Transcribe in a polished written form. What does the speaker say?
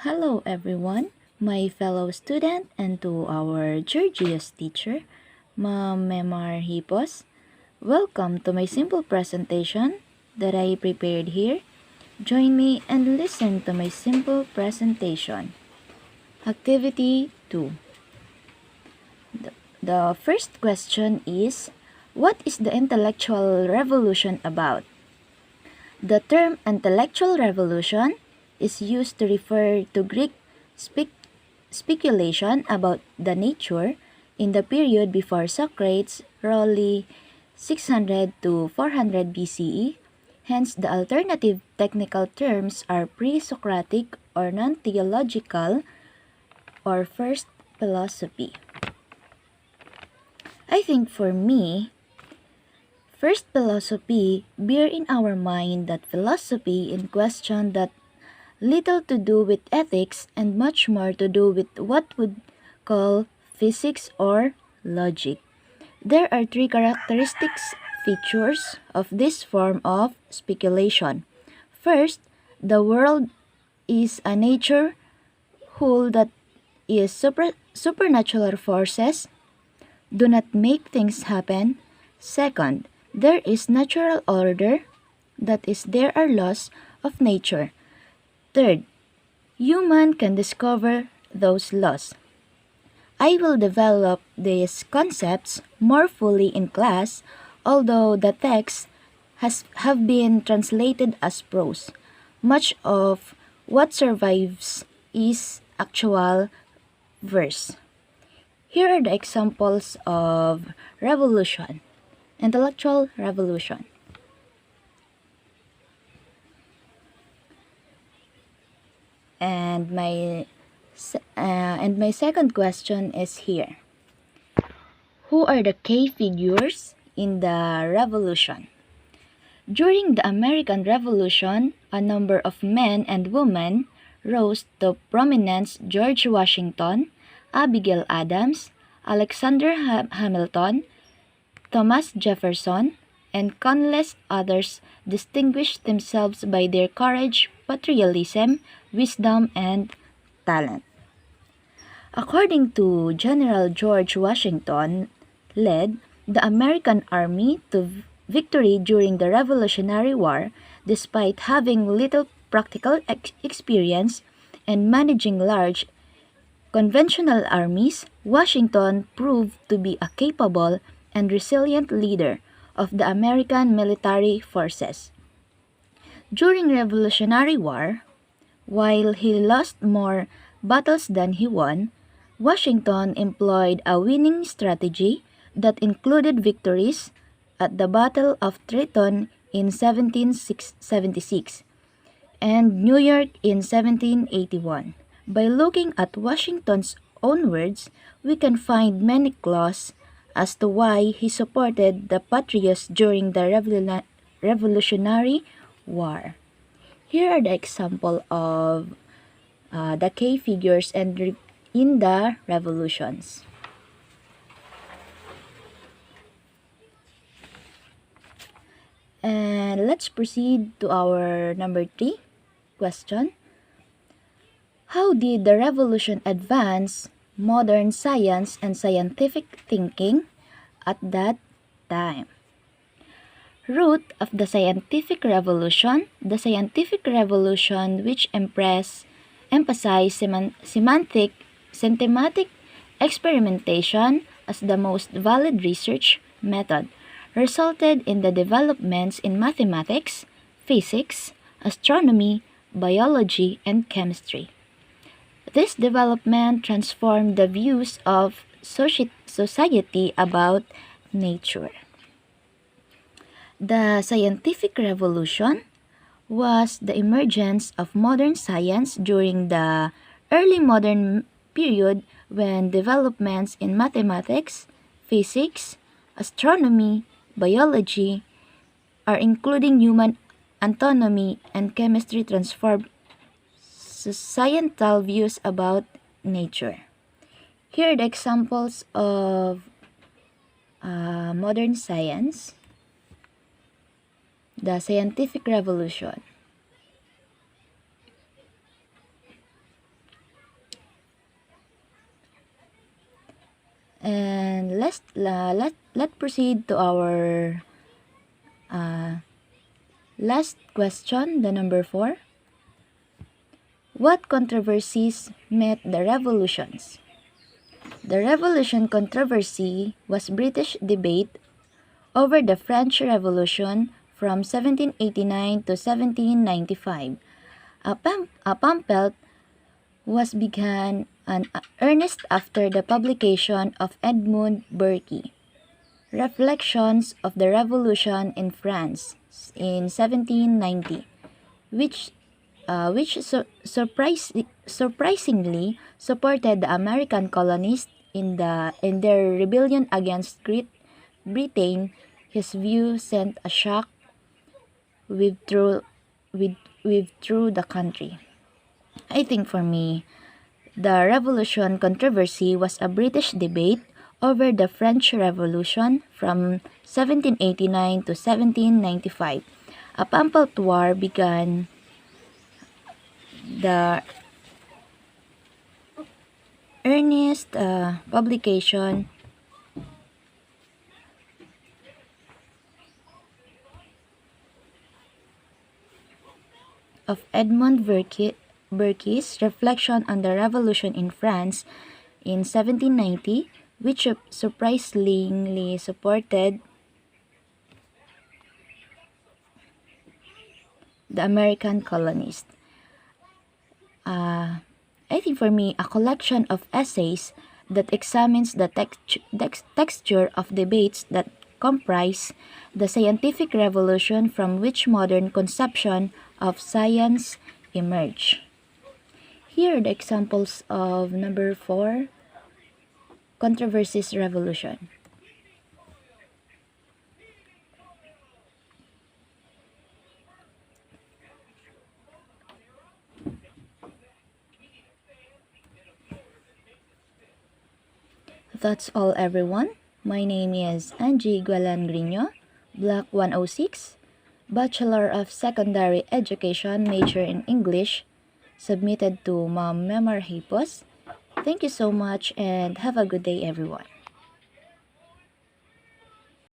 Hello everyone, my fellow student and to our Georgios teacher, Ma'am Memar Hipos. Welcome to my simple presentation that I prepared here. Join me and listen to my simple presentation. Activity 2. The first question is, what is the intellectual revolution about? The term intellectual revolution is used to refer to Greek speculation about the nature in the period before Socrates, roughly 600 to 400 BCE. Hence, the alternative technical terms are pre-Socratic or non-theological or first philosophy. I think for me, first philosophy bear in our mind that philosophy in question that little to do with ethics and much more to do with what would call physics or logic. There are three characteristics features of this form of speculation. First, the world is a nature whole that is supernatural forces do not make things happen. Second, there is natural order, that is, there are laws of nature. Third, human can discover those laws. I will develop these concepts more fully in class, although the texts have been translated as prose. Much of what survives is actual verse. Here are the examples of revolution, intellectual revolution. And my second question is here. Who are the key figures in the revolution? During the American Revolution, a number of men and women rose to prominence: George Washington, Abigail Adams, Alexander Hamilton, Thomas Jefferson, and countless others distinguished themselves by their courage, patriotism, wisdom, and talent. According to General George Washington, led the American army to victory during the Revolutionary War despite having little practical experience and managing large conventional armies. Washington proved to be a capable and resilient leader of the American military forces. During Revolutionary War, while he lost more battles than he won, Washington employed a winning strategy that included victories at the Battle of Trenton in 1776 and New York in 1781. By looking at Washington's own words, we can find many clues as to why he supported the Patriots during the Revolutionary War. Here are the example of the key figures in the revolutions. And let's proceed to our number 3 question. How did the revolution advance modern science and scientific thinking at that time? Root of the scientific revolution, which emphasized systematic experimentation as the most valid research method, resulted in the developments in mathematics, physics, astronomy, biology, and chemistry. This development transformed the views of society about nature. The scientific revolution was the emergence of modern science during the early modern period when developments in mathematics, physics, astronomy, biology, including human anatomy and chemistry, transformed societal views about nature. Here are the examples of modern science. The scientific revolution. And let proceed to our last question, the number 4. What controversies met the revolutions? The revolution controversy was British debate over the French Revolution from 1789 to 1795. A pamphlet was began an earnest after the publication of Edmund Burke, Reflections of the Revolution in France in 1790, which surprisingly supported the American colonists in their rebellion against Great Britain. His view sent a shock withdrew withdrew the country. I think for me, the Revolution controversy was a British debate over the French Revolution from 1789 to 1795. A pamphlet war began the earnest publication of Edmund Burke's Reflection on the Revolution in France in 1790, which surprisingly supported the American colonists. I think for me, a collection of essays that examines the texture of debates that comprise the scientific revolution from which modern conception of science emerged. Here are the examples of number 4, controversies revolution. That's all, everyone. My name is Angie Gualan-Grino, Block 106, Bachelor of Secondary Education, major in English, submitted to Ma'am Memar Hipos. Thank you so much and have a good day, everyone.